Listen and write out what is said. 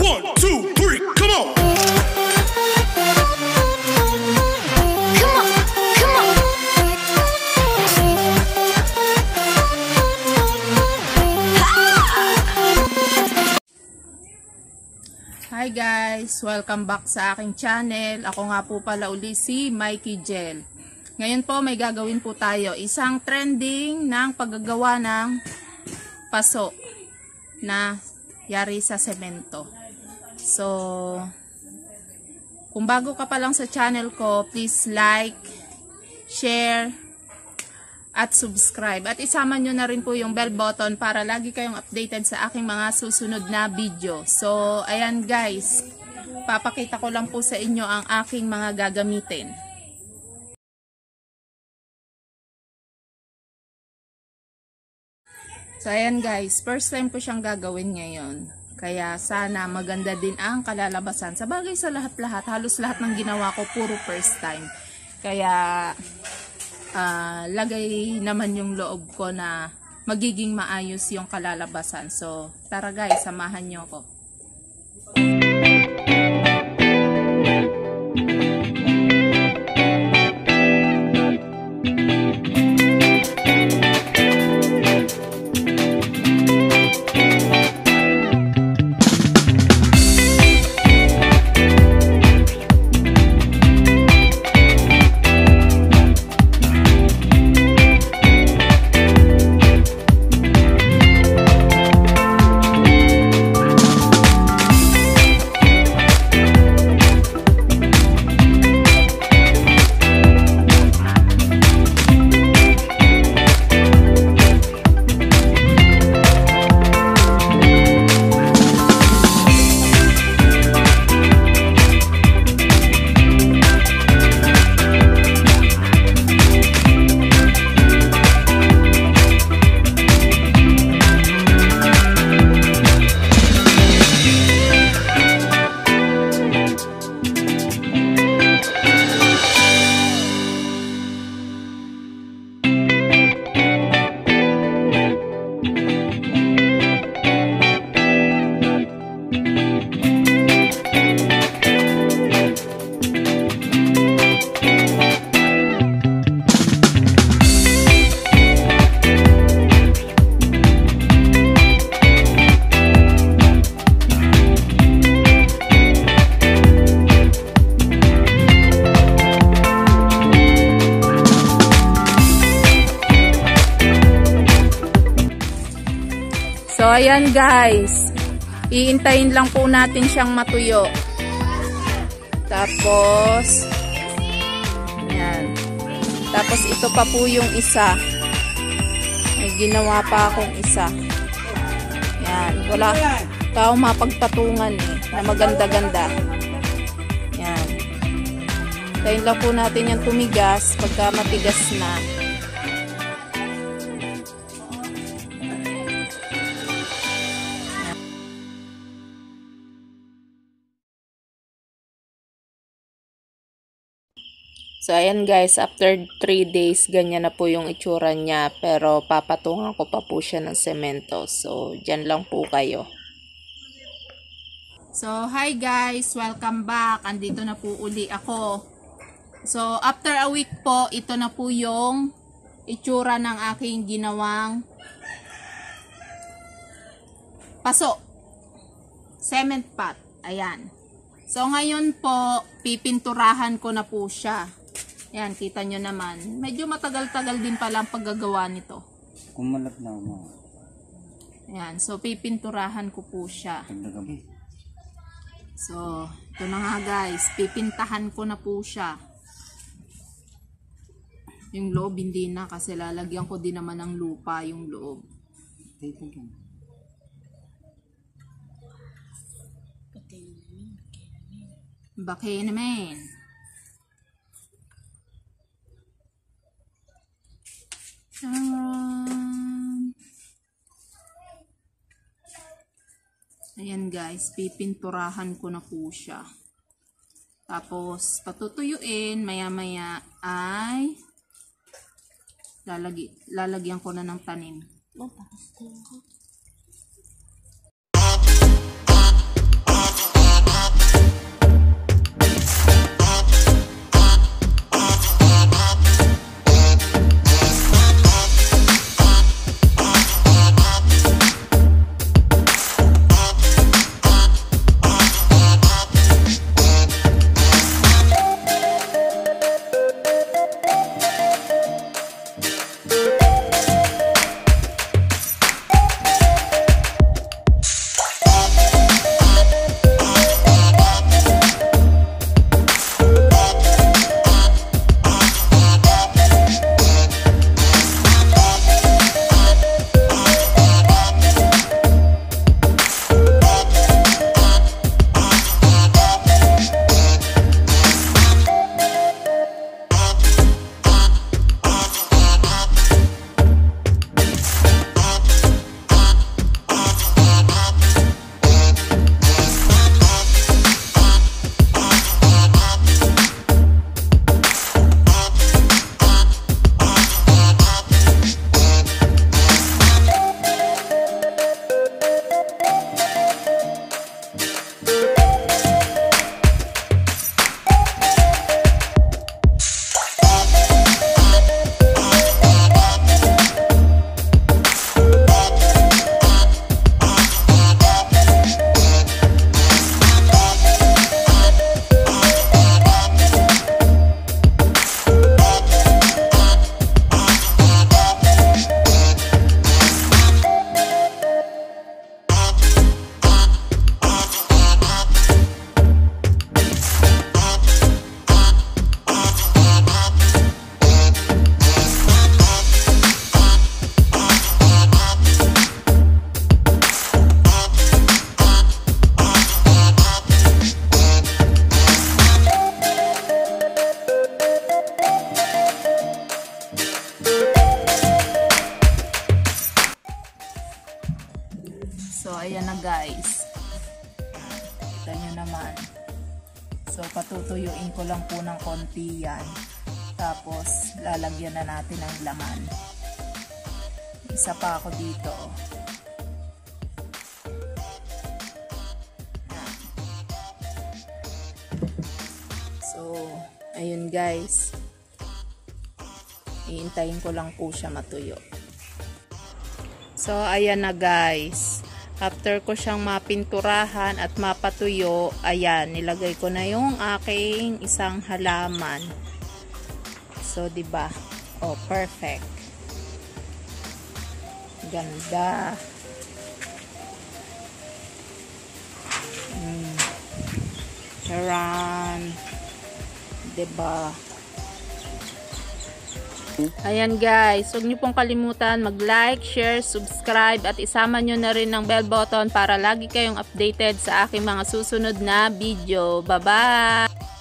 1, 2, 3, come on! Come on, come on. Hi guys! Welcome back sa aking channel. Ako nga po pala uli si Mikey Gel. Ngayon po may gagawin po tayo. Isang trending ng paggagawa ng paso na yari sa semento. So, kung bago ka pa lang sa channel ko, please like, share, at subscribe. At isama nyo na rin po yung bell button para lagi kayong updated sa aking mga susunod na video. So, ayan guys, papakita ko lang po sa inyo ang aking mga gagamitin. So, ayan guys, first time ko siyang gagawin ngayon. Kaya sana maganda din ang kalalabasan. Sa bagay sa lahat-lahat, halos lahat ng ginawa ko, puro first time. Kaya, lagay naman yung loob ko na magiging maayos yung kalalabasan. So, tara guys, samahan nyo ako. So, ayan guys. Iintayin lang po natin siyang matuyo. Tapos, ayan. Tapos, ito pa po yung isa. May ginawa pa akong isa. Ayan. Wala tao mapagpatungan na maganda-ganda. Ayan. Hintayin lang po natin yung tumigas pagka matigas na. So, ayan guys, after 3 days, ganyan na po yung itsura niya. Pero, papatungan ko pa po siya ng semento. So, dyan lang po kayo. So, hi guys! Welcome back! Andito na po uli ako. So, after a week po, ito na po yung itsura ng aking ginawang paso. Cement pot. Ayan. So, ngayon po, pipinturahan ko na po siya. Yan, kita nyo naman. Medyo matagal-tagal din pala ang paggagawa nito. Kumalat na mo. Yan, so pipinturahan ko po siya. So, ito na nga guys. Pipintahan ko na po siya. Yung loob hindi na kasi lalagyan ko din naman ng lupa yung loob. Bakit naman? Ayan guys, pipinturahan ko na po siya. Tapos, patutuyuin, maya-maya ay lalagyan ko na ng tanim. naman. So, patutuyuin ko lang po ng konti yan. Tapos, lalagyan na natin ng laman. Isa pa ako dito. So, ayun guys. Iintayin ko lang po siya matuyo. So, ayan na guys. After ko siyang mapinturahan at mapatuyo, ayan, nilagay ko na yung aking isang halaman. So, diba? Oh, perfect. Ganda. Charan. Diba? Ayan guys, huwag niyo pong kalimutan mag-like, share, subscribe at isama nyo na rin ng bell button para lagi kayong updated sa aking mga susunod na video. Bye-bye!